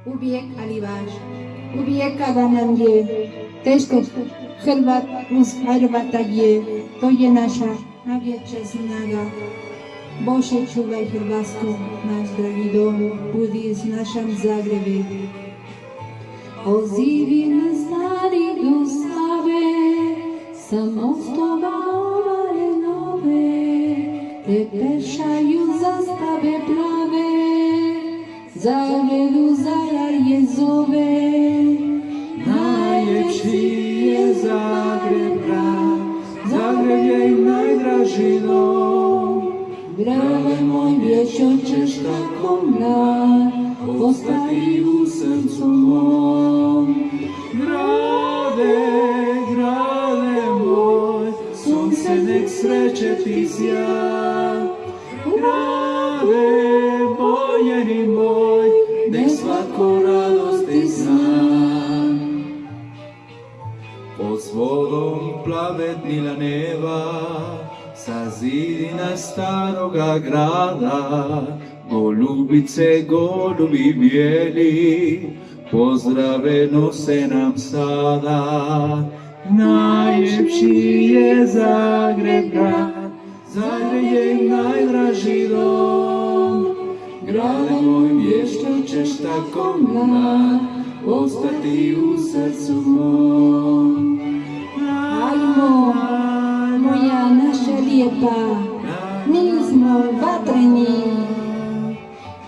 Uvijek kada nam je teško, Hrvat je, to je naša najveća snaga. Bože, čuvaj Hrvatsku, naš dragi dom, budi s našem Zagrebu. Ozivi na stari do slave, sa mostova ovale nove, te pešaju zastave plave, Zagrebu zajar je zove. Najljepši je Zagreb grad, Zagreb je i najdraži dom. Grade moj vječo ćeš tako mlad, ostati u srcu mom. Grade, grade moj, sunce nek sreće ti sja. Grade, voljeni moj, nek svatko radosti zna. Pod vodom plavetnila neba, sa zidina staroga grada, golubice, golubi bijeli, pozdrave nose nam sada. Najljepši je Zagreb grad, Zagreb je i najdraži dom. Grade moj, vješto ćeš tako mlad, ostati u srcu mom. Ajmo, moja naša lijepa, mi smo vatreni.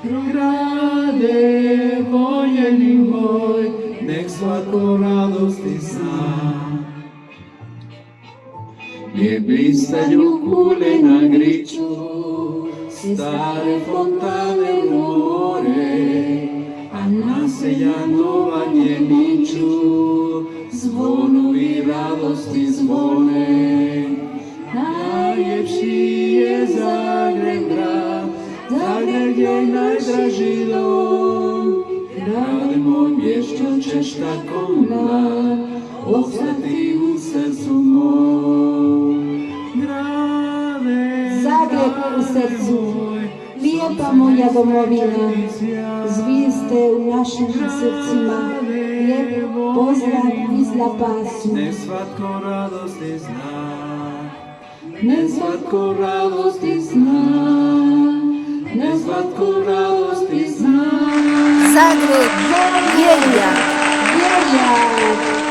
Grade, voljeni moj, nek svatko radosti zna. Gdje blistaju kule na griču, stare fontane u more, a naselja nova njeniču, zvonovi radosti zvone. Najljepši je Zagreb grad, Zagreb je najdraži dom. Grade moj, vješćo ćeš tako mlad, ostati u srcu mom. Grade, Zagreb u srcu, lijepa moja domovina, zvijezde u našim srcima, lijep pozdrav iz La Pazu. nek svatko radosti zna. Nek svatko radosti zna, nek svatko radosti zna. Zagreb, Vjerja. Vjerja.